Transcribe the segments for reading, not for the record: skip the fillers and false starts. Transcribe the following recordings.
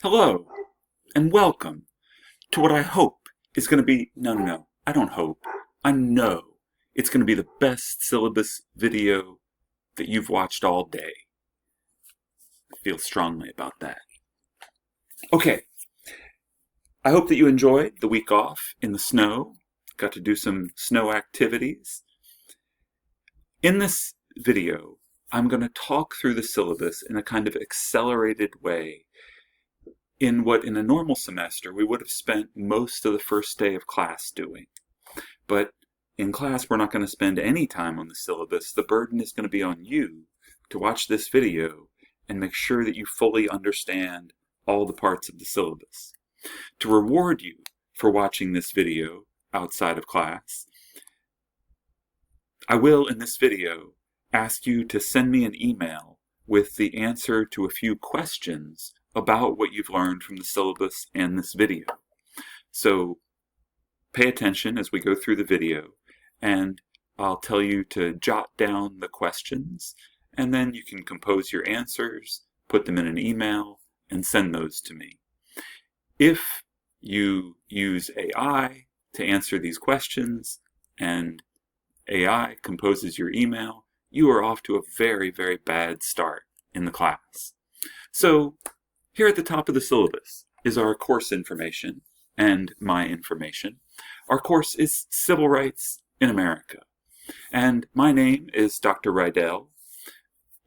Hello, and welcome to what I hope is going to be, no, I don't hope, I know it's going to be the best syllabus video that you've watched all day. I feel strongly about that. Okay, I hope that you enjoyed the week off in the snow, got to do some snow activities. In this video, I'm going to talk through the syllabus in a kind of accelerated way in what in a normal semester we would have spent most of the first day of class doing. But in class we're not going to spend any time on the syllabus. The burden is going to be on you to watch this video and make sure that you fully understand all the parts of the syllabus. To reward you for watching this video outside of class, I will in this video ask you to send me an email with the answer to a few questions about what you've learned from the syllabus and this video. So pay attention as we go through the video, and I'll tell you to jot down the questions, and then you can compose your answers, put them in an email, and send those to me. If you use AI to answer these questions and AI composes your email, you are off to a very, very bad start in the class. So here at the top of the syllabus is our course information and my information. Our course is Civil Rights in America. And my name is Dr. Rydell.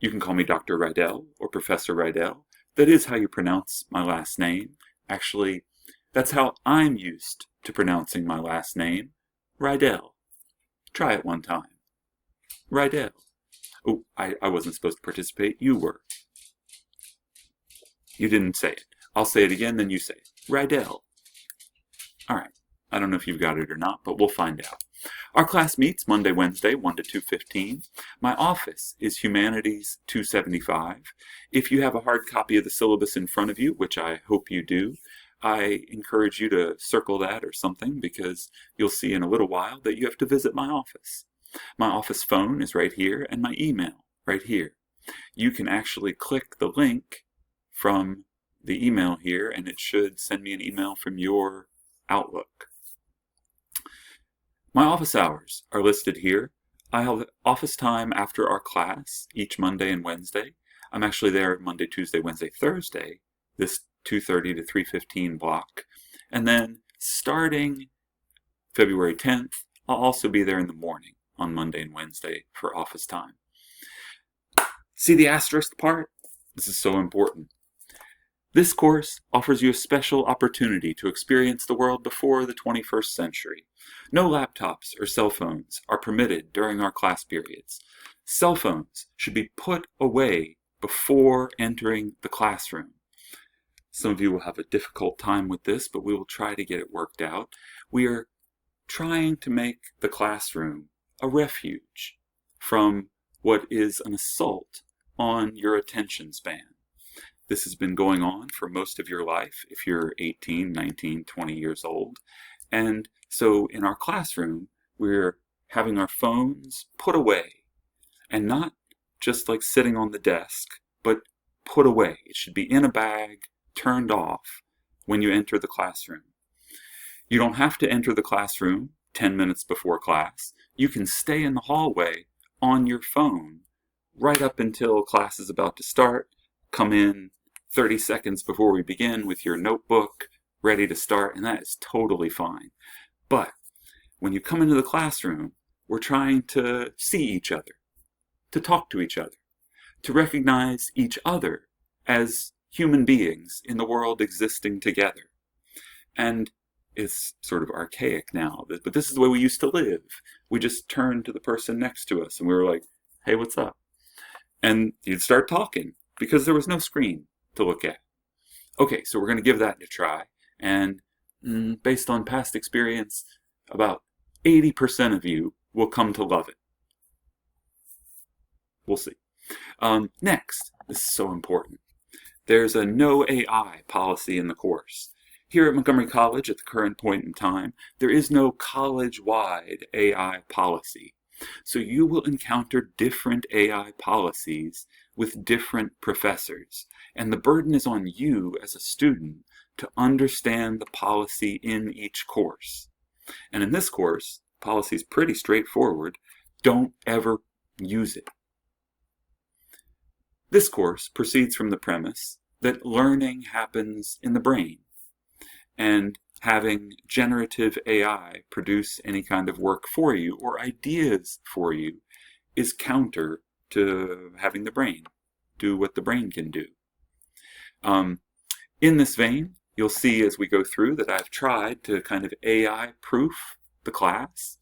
You can call me Dr. Rydell or Professor Rydell. That is how you pronounce my last name. Actually, that's how I'm used to pronouncing my last name, Rydell. Try it one time. Rydell. Oh, I wasn't supposed to participate. You were. You didn't say it. I'll say it again, then you say it. Rydell. All right. I don't know if you've got it or not, but we'll find out. Our class meets Monday, Wednesday, 1 to 2:15. My office is Humanities 275. If you have a hard copy of the syllabus in front of you, which I hope you do, I encourage you to circle that or something, because you'll see in a little while that you have to visit my office. My office phone is right here, and my email right here. You can actually click the link from the email here, and it should send me an email from your Outlook. My office hours are listed here. I have office time after our class each Monday and Wednesday. I'm actually there Monday, Tuesday, Wednesday, Thursday, this 2:30 to 3:15 block. And then starting February 10th, I'll also be there in the morning on Monday and Wednesday for office time. See the asterisk part? This is so important. This course offers you a special opportunity to experience the world before the 21st century. No laptops or cell phones are permitted during our class periods. Cell phones should be put away before entering the classroom. Some of you will have a difficult time with this, but we will try to get it worked out. We are trying to make the classroom a refuge from what is an assault on your attention span. This has been going on for most of your life if you're 18, 19, 20 years old. And so in our classroom, we're having our phones put away, and not just like sitting on the desk, but put away. It should be in a bag, turned off when you enter the classroom. You don't have to enter the classroom 10 minutes before class. You can stay in the hallway on your phone right up until class is about to start. Come in 30 seconds before we begin with your notebook ready to start, and that is totally fine. But when you come into the classroom, we're trying to see each other, to talk to each other, to recognize each other as human beings in the world existing together. And it's sort of archaic now, but this is the way we used to live. We just turned to the person next to us and we were like, hey, what's up? And you'd start talking because there was no screen to look at. Okay, so we're going to give that a try, and based on past experience, about 80% of you will come to love it. We'll see. Next, this is so important. There's a no AI policy in the course. Here at Montgomery College, at the current point in time, there is no college-wide AI policy. So you will encounter different AI policies with different professors, and the burden is on you as a student to understand the policy in each course. And in this course, policy is pretty straightforward. Don't ever use it. This course proceeds from the premise that learning happens in the brain, and having generative AI produce any kind of work for you or ideas for you is counter to having the brain do what the brain can do. In this vein, you'll see as we go through that I've tried to kind of AI-proof the class,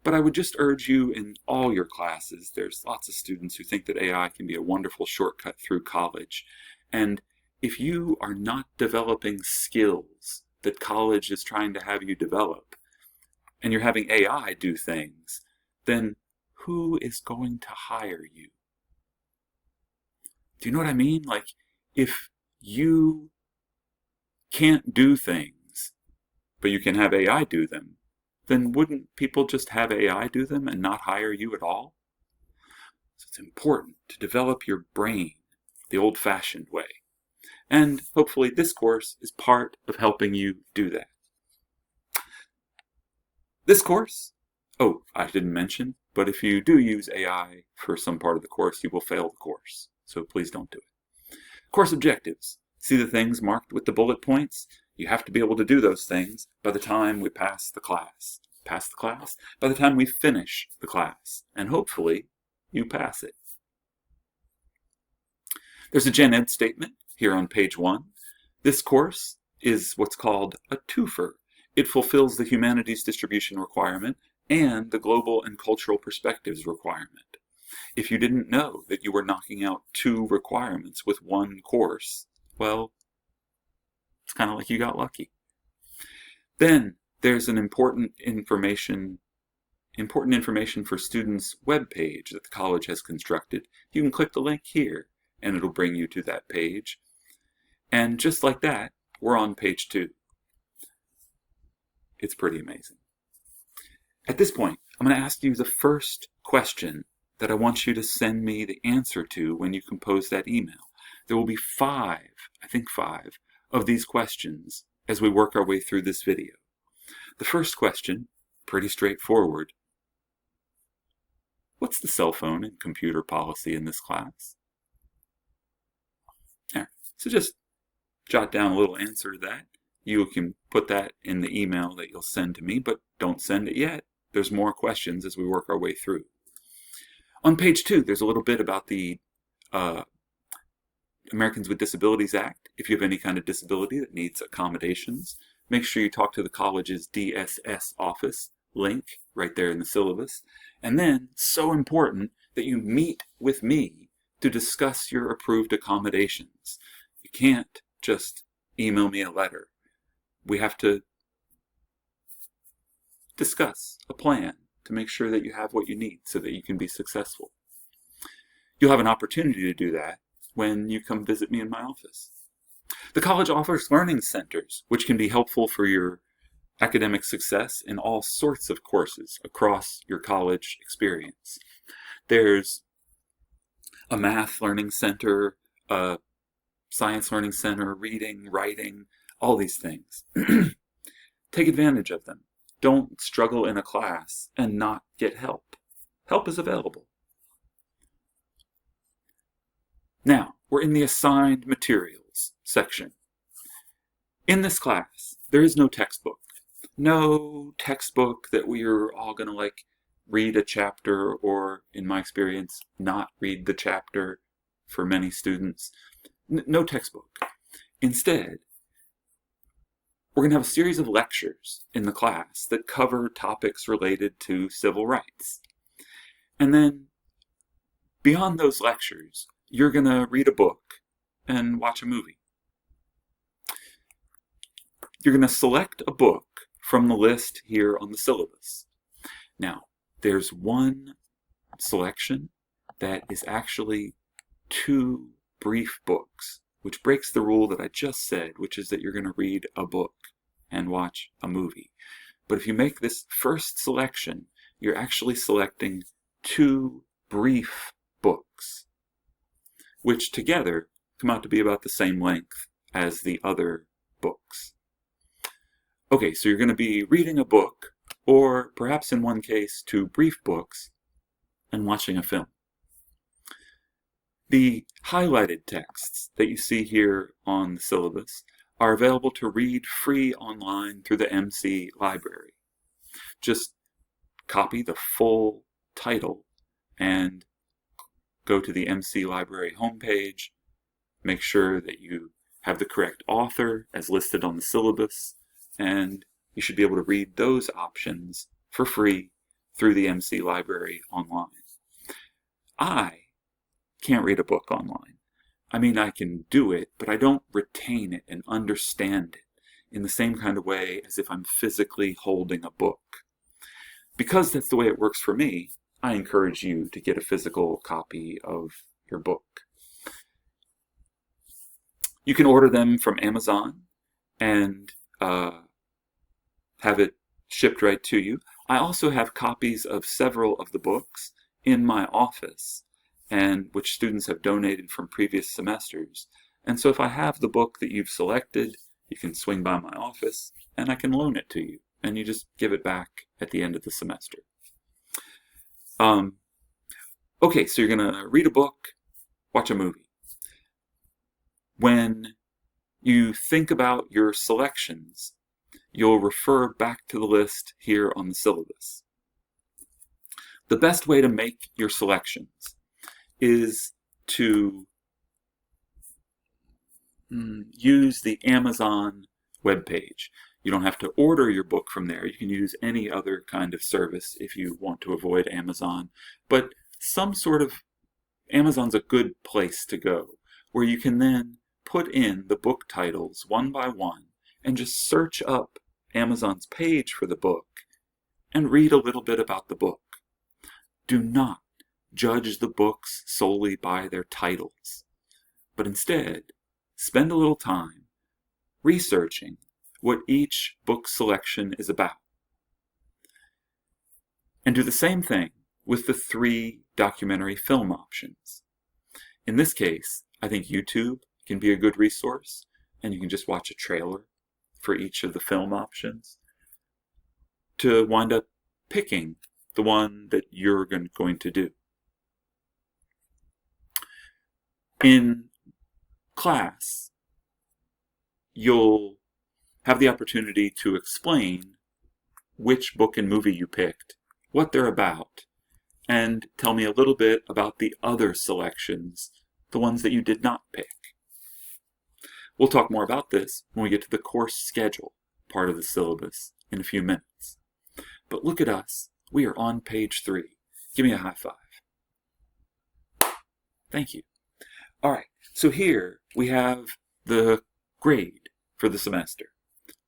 but I would just urge you in all your classes, there's lots of students who think that AI can be a wonderful shortcut through college, and if you are not developing skills that college is trying to have you develop, and you're having AI do things, then who is going to hire you? Do you know what I mean? Like, if you can't do things, but you can have AI do them, then wouldn't people just have AI do them and not hire you at all? So it's important to develop your brain the old-fashioned way. And hopefully this course is part of helping you do that. This course, oh, I didn't mention, but if you do use AI for some part of the course, you will fail the course. So please don't do it. Course objectives. See the things marked with the bullet points? You have to be able to do those things by the time we pass the class. Pass the class? By the time we finish the class. And hopefully, you pass it. There's a Gen Ed statement here on page 1. This course is what's called a twofer. It fulfills the humanities distribution requirement and the global and cultural perspectives requirement. If you didn't know that you were knocking out 2 requirements with 1 course, well, it's kind of like you got lucky. Then there's an important information for students webpage that the college has constructed. You can click the link here and it'll bring you to that page. And just like that, we're on page 2. It's pretty amazing. At this point, I'm going to ask you the first question that I want you to send me the answer to when you compose that email. There will be 5, I think 5, of these questions as we work our way through this video. The first question, pretty straightforward. What's the cell phone and computer policy in this class? There. So just jot down a little answer to that. You can put that in the email that you'll send to me, but don't send it yet. There's more questions as we work our way through. On page 2, there's a little bit about the Americans with Disabilities Act. If you have any kind of disability that needs accommodations, make sure you talk to the college's DSS office, link right there in the syllabus. And then, so important, that you meet with me to discuss your approved accommodations. You can't just email me a letter. We have to discuss a plan to make sure that you have what you need so that you can be successful. You'll have an opportunity to do that when you come visit me in my office. The college offers learning centers, which can be helpful for your academic success in all sorts of courses across your college experience. There's a math learning center, a science learning center, reading, writing, all these things. Take advantage of them. Don't struggle in a class and not get help. Help is available. Now, we're in the assigned materials section. In this class, there is no textbook. No textbook that we are all going to read a chapter, or in my experience, not read the chapter for many students. No textbook. Instead, we're going to have a series of lectures in the class that cover topics related to civil rights. And then, beyond those lectures, you're going to read a book and watch a movie. You're going to select a book from the list here on the syllabus. Now, there's one selection that is actually 2 brief books, which breaks the rule that I just said, which is that you're going to read a book and watch a movie. But if you make this first selection, you're actually selecting 2 brief books. which together come out to be about the same length as the other books. Okay, so you're going to be reading a book, or perhaps in one case, 2 brief books, and watching a film. The highlighted texts that you see here on the syllabus are available to read free online through the MC library. Just copy the full title and go to the MC library homepage, make sure that you have the correct author as listed on the syllabus, and you should be able to read those options for free through the MC library online. I can't read a book online. I mean, I can do it, but I don't retain it and understand it in the same kind of way as if I'm physically holding a book. Because that's the way it works for me, I encourage you to get a physical copy of your book. You can order them from Amazon and have it shipped right to you. I also have copies of several of the books in my office, and which students have donated from previous semesters. And so if I have the book that you've selected, you can swing by my office and I can loan it to you, and you just give it back at the end of the semester. Okay, so you're going to read a book, watch a movie. When you think about your selections, you'll refer back to the list here on the syllabus. The best way to make your selections is to use the Amazon webpage. You don't have to order your book from there. You can use any other kind of service if you want to avoid Amazon. But some sort of Amazon's a good place to go, where you can then put in the book titles one by one and just search up Amazon's page for the book and read a little bit about the book. Do not judge the books solely by their titles, but instead spend a little time researching what each book selection is about. And do the same thing with the 3 documentary film options. In this case, I think YouTube can be a good resource, and you can just watch a trailer for each of the film options to wind up picking the one that you're going to do. In class, you'll have the opportunity to explain which book and movie you picked, what they're about, and tell me a little bit about the other selections, the ones that you did not pick. We'll talk more about this when we get to the course schedule part of the syllabus in a few minutes. But look at us. We are on page 3. Give me a high five. Thank you. All right, so here we have the grade for the semester.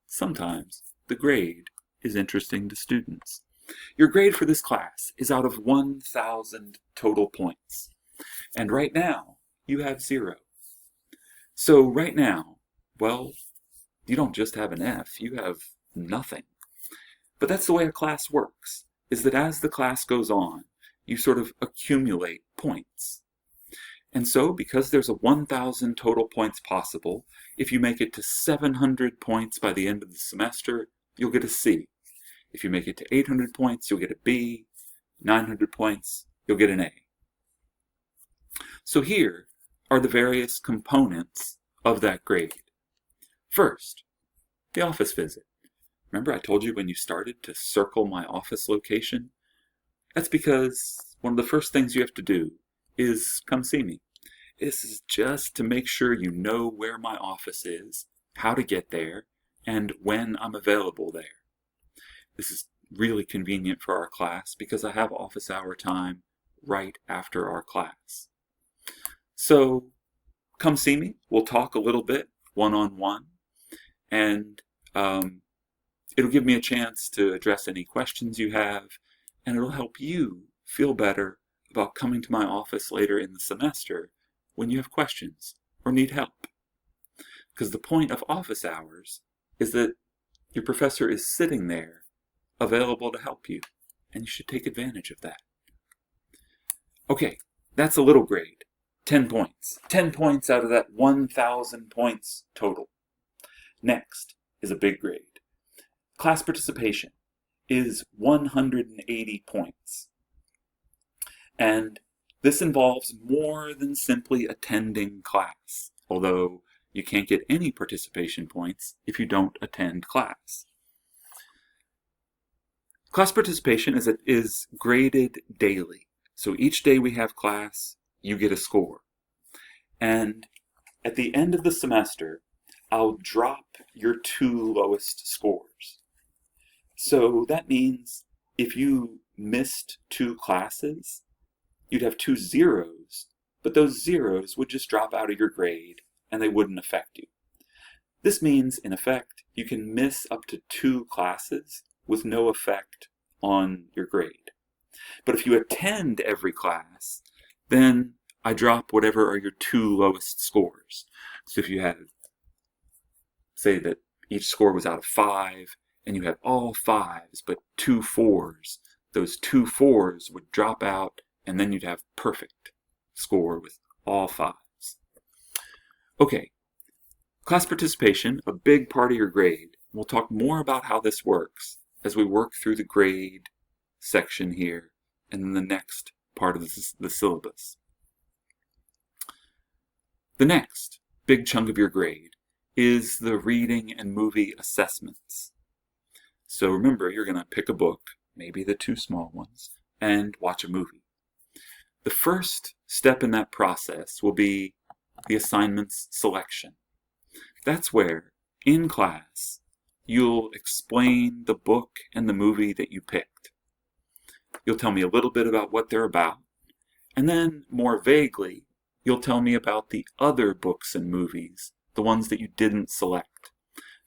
Sometimes the grade is interesting to students. Your grade for this class is out of 1,000 total points. And right now, you have 0. So right now, well, you don't just have an F, you have nothing. But that's the way a class works, is that as the class goes on, you sort of accumulate points. And so, because there's a 1,000 total points possible, if you make it to 700 points by the end of the semester, you'll get a C. If you make it to 800 points, you'll get a B. 900 points, you'll get an A. So here are the various components of that grade. First, the office visit. Remember I told you when you started to circle my office location? That's because one of the first things you have to do is come see me. This is just to make sure you know where my office is, how to get there, and when I'm available there. This is really convenient for our class because I have office hour time right after our class. So come see me. We'll talk a little bit one-on-one, and it'll give me a chance to address any questions you have, and it'll help you feel better about coming to my office later in the semester when you have questions or need help. Because the point of office hours is that your professor is sitting there available to help you, and you should take advantage of that. Okay, that's a little grade. 10 points. 10 points out of that 1,000 points total. Next is a big grade. Class participation is 180 points. And this involves more than simply attending class, although you can't get any participation points if you don't attend class. Class participation is graded daily. So each day we have class, you get a score. And at the end of the semester, I'll drop your 2 lowest scores. So that means if you missed 2 classes, you'd have 2 zeros, but those zeros would just drop out of your grade and they wouldn't affect you. This means, in effect, you can miss up to 2 classes with no effect on your grade. But if you attend every class, then I drop whatever are your 2 lowest scores. So if you had, say that each score was out of 5, and you had all 5s but 2 4s, those 2 4s would drop out, and then you'd have perfect score with all 5s. Okay, class participation, a big part of your grade. We'll talk more about how this works as we work through the grade section here and then the next part of the syllabus. The next big chunk of your grade is the reading and movie assessments. So remember, you're going to pick a book, maybe the 2 small ones, and watch a movie. The first step in that process will be the assignments selection. That's where, in class, you'll explain the book and the movie that you picked. You'll tell me a little bit about what they're about, and then, more vaguely, you'll tell me about the other books and movies, the ones that you didn't select.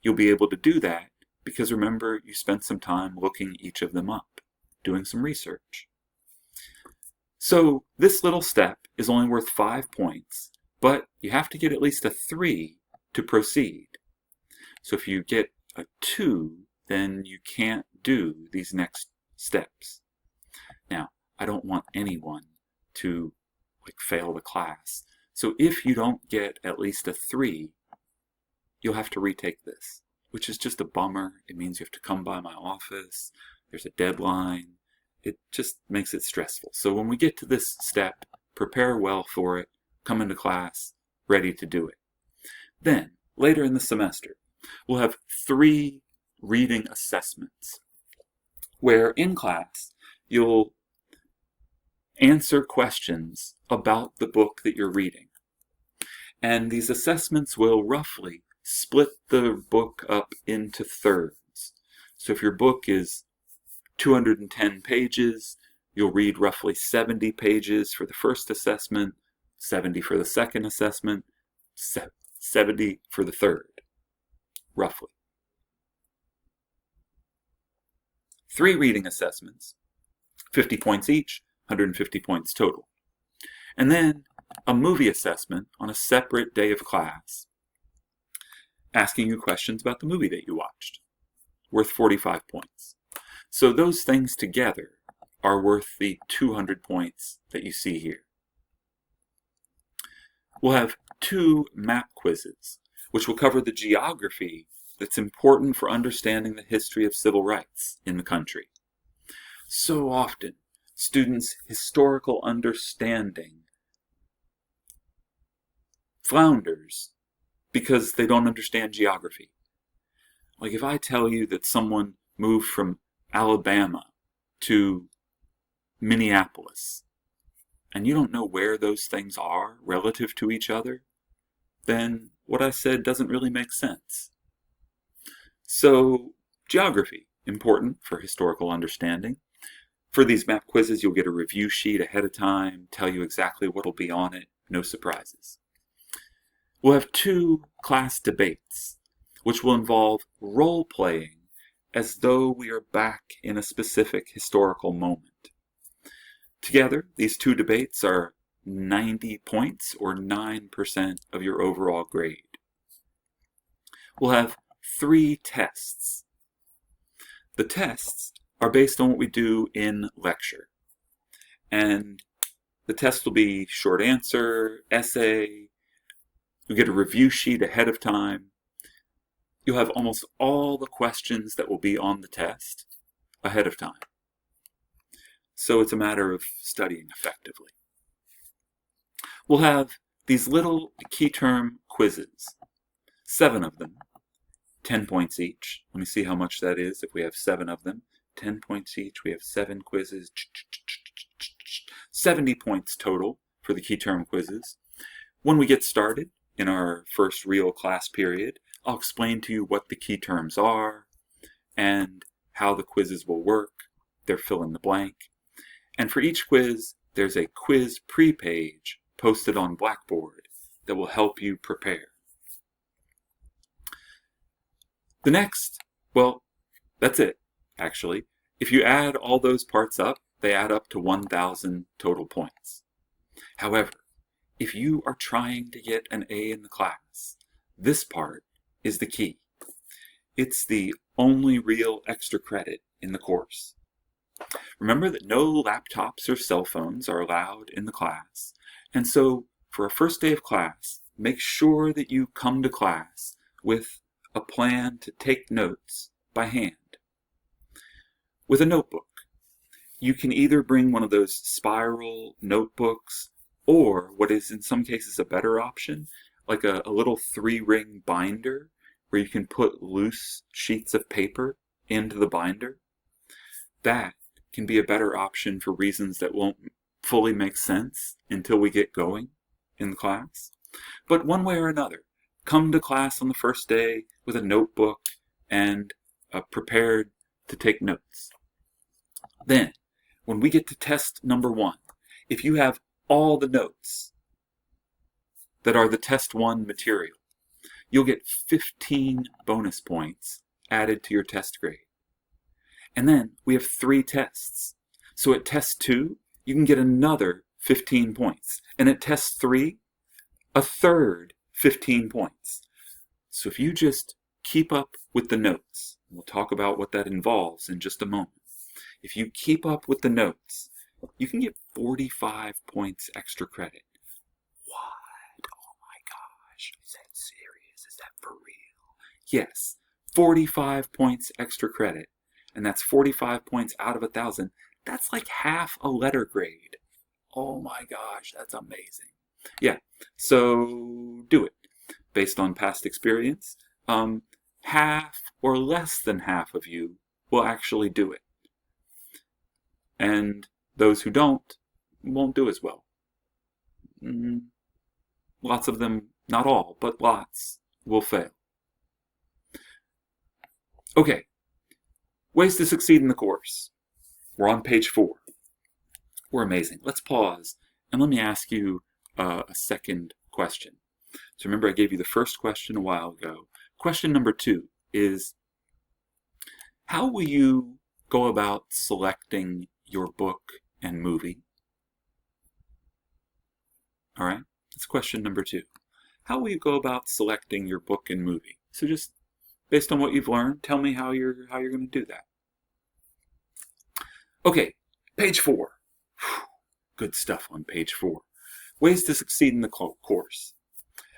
You'll be able to do that because, remember, you spent some time looking each of them up, doing some research. So this little step is only worth 5 points, but you have to get at least a 3 to proceed. So if you get a 2, then you can't do these next steps. Now, I don't want anyone to fail the class. So if you don't get at least a 3, you'll have to retake this, which is just a bummer. It means you have to come by my office. There's a deadline. It just makes it stressful. So when we get to this step, prepare well for it, come into class, ready to do it. Then, later in the semester, we'll have 3 reading assessments, where in class, you'll answer questions about the book that you're reading. And these assessments will roughly split the book up into thirds. So if your book is 210 pages, you'll read roughly 70 pages for the first assessment, 70 for the second assessment, 70 for the third, roughly. 3 reading assessments, 50 points each, 150 points total. And then a movie assessment on a separate day of class, asking you questions about the movie that you watched, worth 45 points. So those things together are worth the 200 points that you see here. We'll have 2 map quizzes, which will cover the geography that's important for understanding the history of civil rights in the country. So often, students' historical understanding flounders because they don't understand geography. Like if I tell you that someone moved from Alabama to Minneapolis, and you don't know where those things are relative to each other, then what I said doesn't really make sense. So, geography, important for historical understanding. For these map quizzes, you'll get a review sheet ahead of time, tell you exactly what will be on it, no surprises. We'll have 2 class debates, which will involve role-playing as though we are back in a specific historical moment. Together, these 2 debates are 90 points, or 9% of your overall grade. We'll have 3 tests. The tests are based on what we do in lecture. And The test will be short answer, essay. You get a review sheet ahead of time. You'll have almost all the questions that will be on the test ahead of time. So it's a matter of studying effectively. We'll have these little key term quizzes, 7 of them, 10 points each. Let me see how much that is if we have 7 of them. 10 points each, we have 7 quizzes. 70 points total for the key term quizzes. When we get started in our first real class period, I'll explain to you what the key terms are and how the quizzes will work. They're fill in the blank. And for each quiz, there's a quiz pre-page posted on Blackboard that will help you prepare. The next, well, that's it, actually. If you add all those parts up, they add up to 1,000 total points. However, if you are trying to get an A in the class, this part is the key. It's the only real extra credit in the course. Remember that no laptops or cell phones are allowed in the class, and so for a first day of class, make sure that you come to class with a plan to take notes by hand. With a notebook, you can either bring one of those spiral notebooks or what is in some cases a better option, like a little 3-ring binder where you can put loose sheets of paper into the binder. That can be a better option for reasons that won't fully make sense until we get going in the class. But one way or another, come to class on the first day with a notebook and prepared to take notes. Then, when we get to test number 1, if you have all the notes that are the test 1 material, you'll get 15 bonus points added to your test grade. And then we have 3 tests. So at test 2, you can get another 15 points. And at test 3, a third 15 points. So if you just keep up with the notes, we'll talk about what that involves in just a moment. If you keep up with the notes, you can get 45 points extra credit. What? Oh my gosh. Is that serious? Is that for real? Yes, 45 points extra credit. And that's 45 points out of 1,000. That's like half a letter grade. Oh my gosh, that's amazing. Yeah, so do it. Based on past experience, half or less than half of you will actually do it. And those who don't won't do as well. Lots of them, not all, but lots, will fail. Okay, ways to succeed in the course. We're on page 4. We're amazing. Let's pause and let me ask you a second question. So remember I gave you the first question a while ago. Question number 2 is, how will you go about selecting your book and movie? All right, that's question number 2. How will you go about selecting your book and movie? So just based on what you've learned, tell me how you're going to do that. Okay, page 4. Good stuff on page 4. Ways to succeed in the course.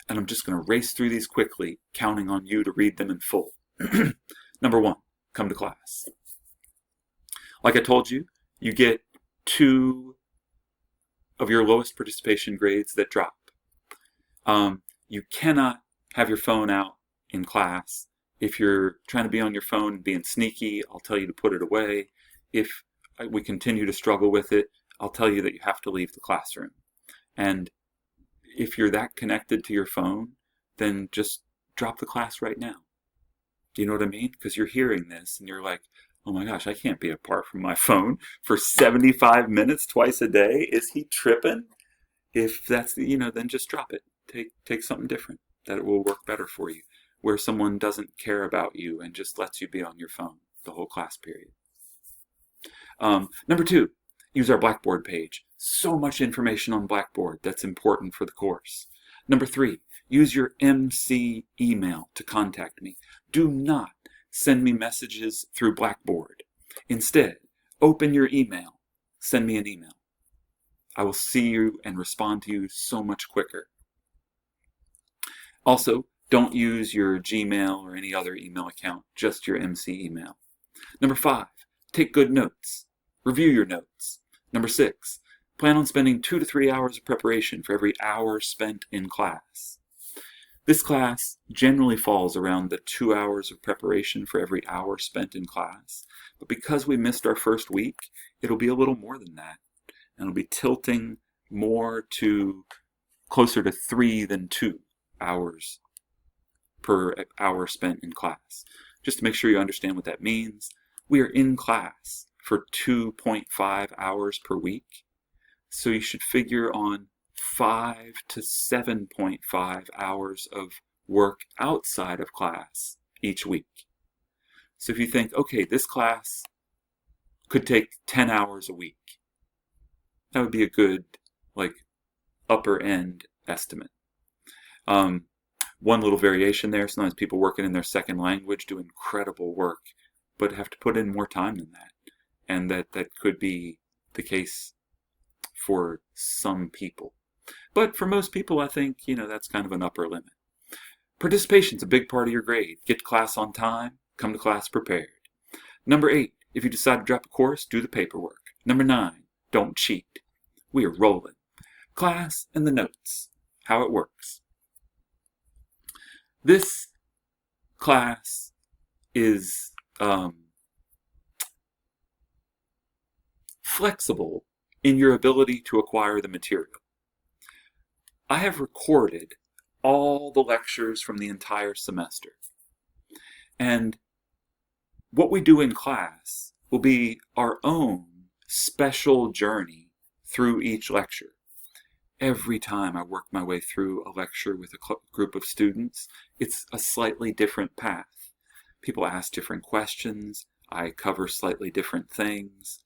And I'm just going to race through these quickly, counting on you to read them in full. Number 1, come to class. Like I told you, you get 2 of your lowest participation grades that drop. You cannot have your phone out in class. If you're trying to be on your phone and being sneaky, I'll tell you to put it away. If we continue to struggle with it, I'll tell you that you have to leave the classroom. And if you're that connected to your phone, then just drop the class right now. Do you know what I mean? Because you're hearing this and you're like, oh my gosh, I can't be apart from my phone for 75 minutes twice a day. Is he tripping? If that's, then just drop it. Take something different that it will work better for you, where someone doesn't care about you and just lets you be on your phone the whole class period. Number 2, use our Blackboard page. So much information on Blackboard that's important for the course. Number 3, use your MC email to contact me. Do not send me messages through Blackboard. Instead, open your email. Send me an email. I will see you and respond to you so much quicker. Also, don't use your Gmail or any other email account, just your MC email. Number 5, take good notes. Review your notes. Number 6, plan on spending 2 to 3 hours of preparation for every hour spent in class. This class generally falls around the 2 hours of preparation for every hour spent in class, but because we missed our first week, it'll be a little more than that, and it'll be tilting more to closer to 3 than 2 hours per hour spent in class. Just to make sure you understand what that means, we are in class for 2.5 hours per week, so you should figure on 5 to 7.5 hours of work outside of class each week. So if you think, okay, this class could take 10 hours a week, that would be a good, upper end estimate. One little variation there, sometimes people working in their second language do incredible work, but have to put in more time than that. And that could be the case for some people. But for most people, I think, that's kind of an upper limit. Participation's a big part of your grade. Get to class on time, come to class prepared. Number 8, if you decide to drop a course, do the paperwork. Number 9, don't cheat. We are rolling. Class and the notes, how it works. This class is flexible in your ability to acquire the material. I have recorded all the lectures from the entire semester. And what we do in class will be our own special journey through each lecture. Every time I work my way through a lecture with a group of students, it's a slightly different path. People ask different questions, I cover slightly different things.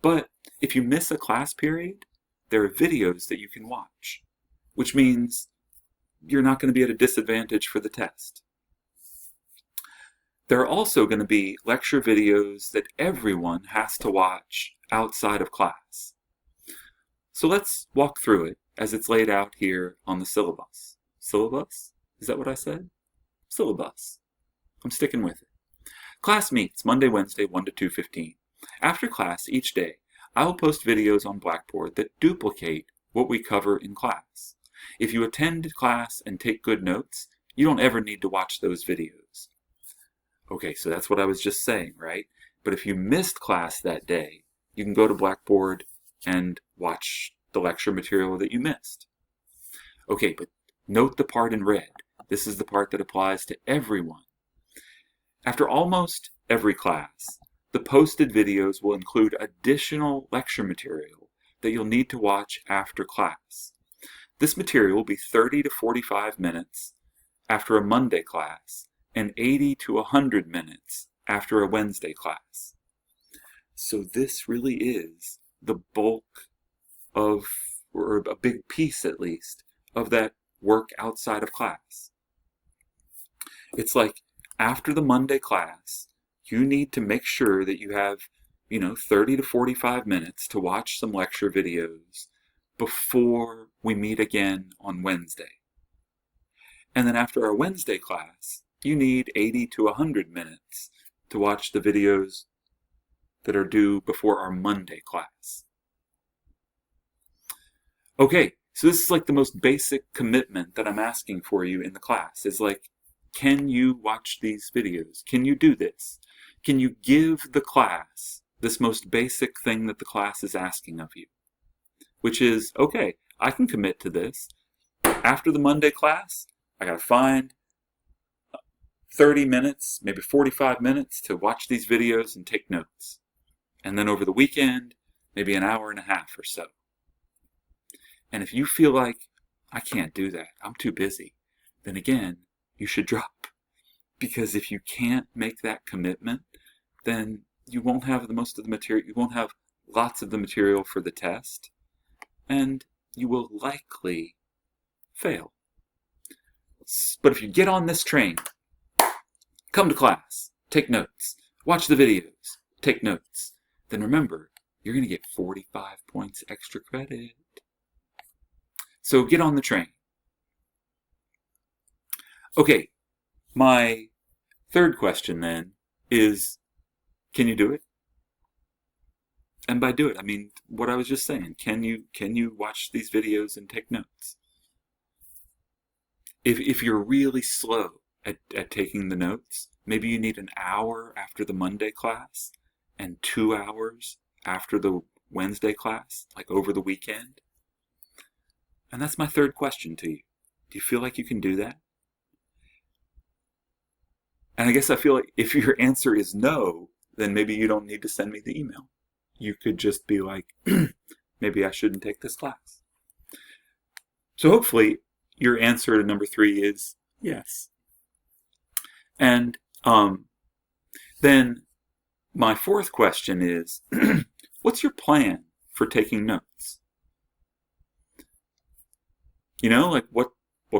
But if you miss a class period, there are videos that you can watch, which means you're not going to be at a disadvantage for the test. There are also going to be lecture videos that everyone has to watch outside of class. So let's walk through it as it's laid out here on the syllabus. Syllabus? Is that what I said? Syllabus. I'm sticking with it. Class meets Monday, Wednesday, 1 to 2:15. After class each day, I will post videos on Blackboard that duplicate what we cover in class. If you attend class and take good notes, you don't ever need to watch those videos. Okay, so that's what I was just saying, right? But if you missed class that day, you can go to Blackboard and watch the lecture material that you missed. Okay, but note the part in red. This is the part that applies to everyone. After almost every class, the posted videos will include additional lecture material that you'll need to watch after class. This material will be 30 to 45 minutes after a Monday class and 80 to 100 minutes after a Wednesday class. So this really is the bulk of, or a big piece at least, of that work outside of class. It's like after the Monday class, you need to make sure that you have, 30 to 45 minutes to watch some lecture videos before we meet again on Wednesday. And then after our Wednesday class, you need 80 to 100 minutes to watch the videos that are due before our Monday class. Okay, so this is like the most basic commitment that I'm asking for you in the class. Is like, can you watch these videos? Can you do this? Can you give the class this most basic thing that the class is asking of you? Which is, okay, I can commit to this. After the Monday class, I gotta find 30 minutes, maybe 45 minutes to watch these videos and take notes. And then over the weekend, maybe an hour and a half or so. And if you feel like, I can't do that, I'm too busy, then again, you should drop. Because if you can't make that commitment, then you won't have most of the material, you won't have lots of the material for the test, and you will likely fail. But if you get on this train, come to class, take notes, watch the videos, take notes, then remember, you're going to get 45 points extra credit. So get on the train. Okay, my third question then is, can you do it? And by do it, I mean what I was just saying. Can you watch these videos and take notes? If you're really slow at taking the notes, maybe you need an hour after the Monday class and 2 hours after the Wednesday class, like over the weekend. And that's my third question to you. Do you feel like you can do that? And I guess I feel like if your answer is no, then maybe you don't need to send me the email. You could just be like, maybe I shouldn't take this class. So hopefully your answer to number 3 is yes. And then my fourth question is, what's your plan for taking notes? You know, like what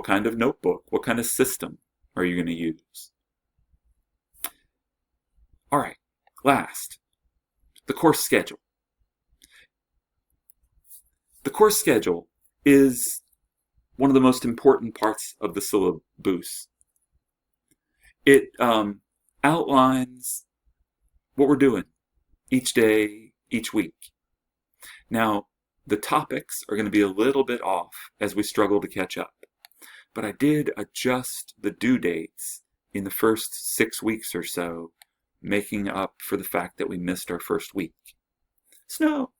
kind of notebook, what kind of system are you going to use? All right, last, the course schedule. The course schedule is one of the most important parts of the syllabus. It outlines what we're doing each day, each week. Now, the topics are going to be a little bit off as we struggle to catch up. But I did adjust the due dates in the first 6 weeks or so, making up for the fact that we missed our first week. Snow!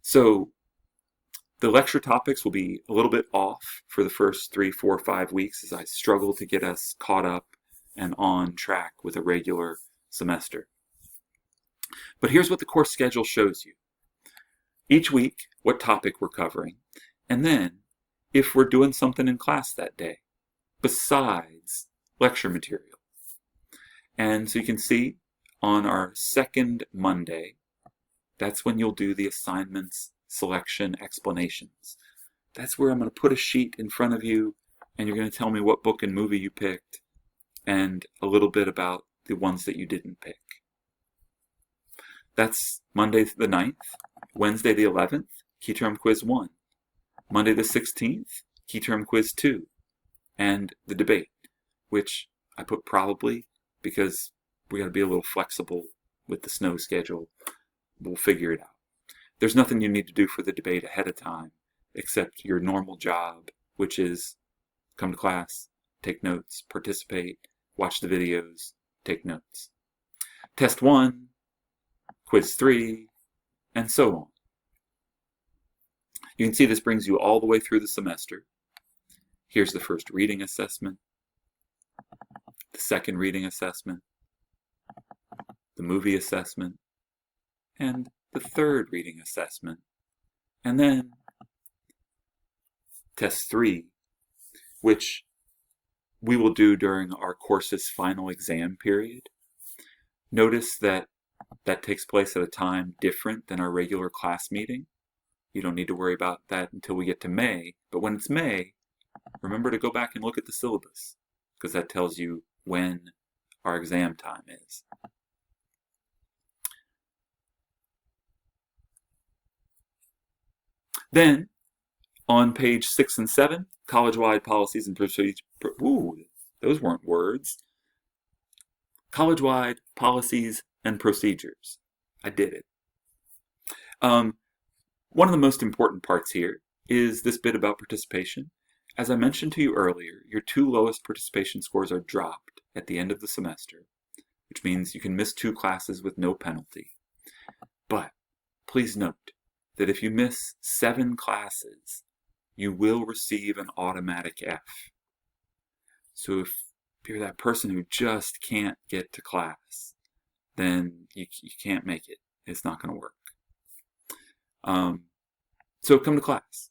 So the lecture topics will be a little bit off for the first 3, 4, 5 weeks as I struggle to get us caught up and on track with a regular semester. But here's what the course schedule shows you. Each week, what topic we're covering, and then if we're doing something in class that day, besides lecture material. And so you can see on our second Monday, that's when you'll do the assignments, selection, explanations. That's where I'm going to put a sheet in front of you, and you're going to tell me what book and movie you picked, and a little bit about the ones that you didn't pick. That's Monday the 9th, Wednesday the 11th, Key Term Quiz 1, Monday the 16th, Key Term Quiz 2, and the debate, which I put probably because we got to be a little flexible with the snow schedule. We'll figure it out. There's nothing you need to do for the debate ahead of time except your normal job, which is come to class, take notes, participate, watch the videos, take notes. Test 1, Quiz 3, and so on. You can see this brings you all the way through the semester. Here's the first reading assessment, the second reading assessment, the movie assessment, and the third reading assessment, and then test 3, which we will do during our course's final exam period. Notice that that takes place at a time different than our regular class meeting. You don't need to worry about that until we get to May, but when it's May, remember to go back and look at the syllabus, because that tells you when our exam time is. Then, on page 6 and 7, college-wide policies and procedures. Ooh, those weren't words. College-wide policies and procedures. I did it. One of the most important parts here is this bit about participation. As I mentioned to you earlier, your 2 lowest participation scores are dropped at the end of the semester, which means you can miss 2 classes with no penalty. But please note that if you miss 7 classes, you will receive an automatic F. So if you're that person who just can't get to class, then you can't make it. It's not going to work. So come to class.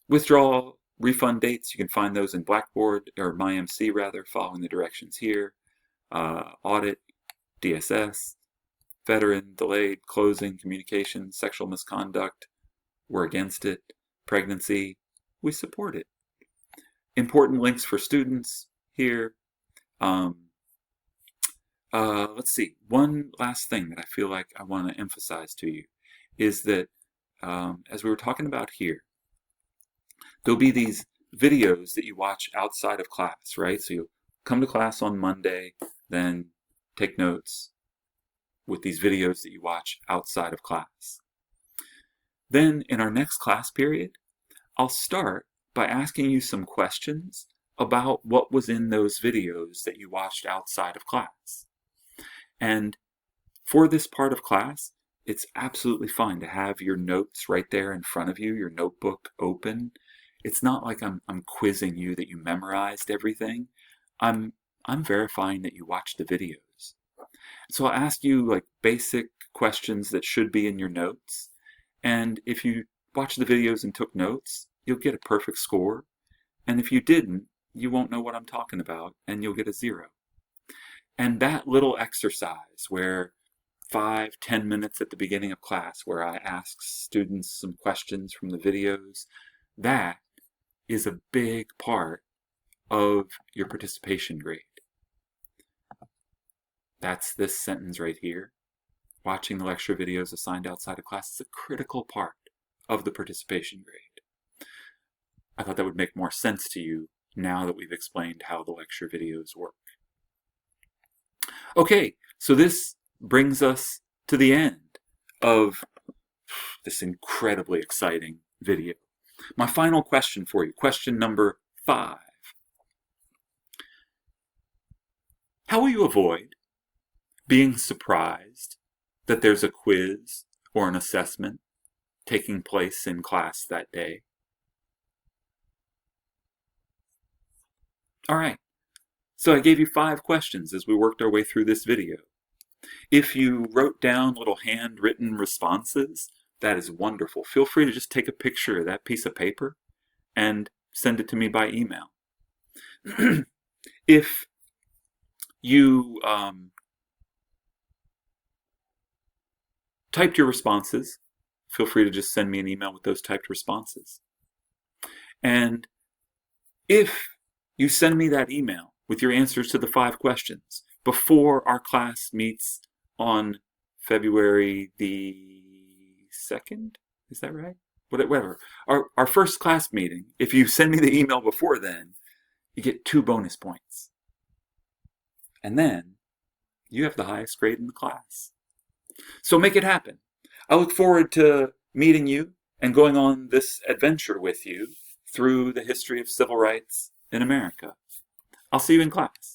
Withdrawal refund dates, you can find those in Blackboard, or MyMC rather, following the directions here. Audit, DSS, veteran, delayed, closing, communication, sexual misconduct, we're against it. Pregnancy, we support it. Important links for students here. Let's see. One last thing that I feel like I want to emphasize to you is that, as we were talking about here, there'll be these videos that you watch outside of class, right? So you'll come to class on Monday, then take notes with these videos that you watch outside of class. Then in our next class period, I'll start by asking you some questions about what was in those videos that you watched outside of class. And for this part of class, it's absolutely fine to have your notes right there in front of you, your notebook open. It's not like I'm quizzing you that you memorized everything. I'm verifying that you watched the videos. So I'll ask you like basic questions that should be in your notes. And if you watch the videos and took notes, you'll get a perfect score. And if you didn't, you won't know what I'm talking about and you'll get a 0. And that little exercise where 5-10 minutes at the beginning of class where I ask students some questions from the videos, that is a big part of your participation grade. That's this sentence right here. Watching the lecture videos assigned outside of class is a critical part of the participation grade. I thought that would make more sense to you now that we've explained how the lecture videos work. Okay, so this brings us to the end of this incredibly exciting video. My final question for you, question number 5. How will you avoid being surprised that there's a quiz or an assessment taking place in class that day? All right, so I gave you 5 questions as we worked our way through this video. If you wrote down little handwritten responses, that is wonderful. Feel free to just take a picture of that piece of paper and send it to me by email. If you typed your responses, feel free to just send me an email with those typed responses. And if you send me that email with your answers to the 5 questions before our class meets on February the 2nd, is that right? Whatever. Our first class meeting, if you send me the email before then, you get 2 bonus points. And then you have the highest grade in the class. So make it happen. I look forward to meeting you and going on this adventure with you through the history of civil rights in America. I'll see you in class.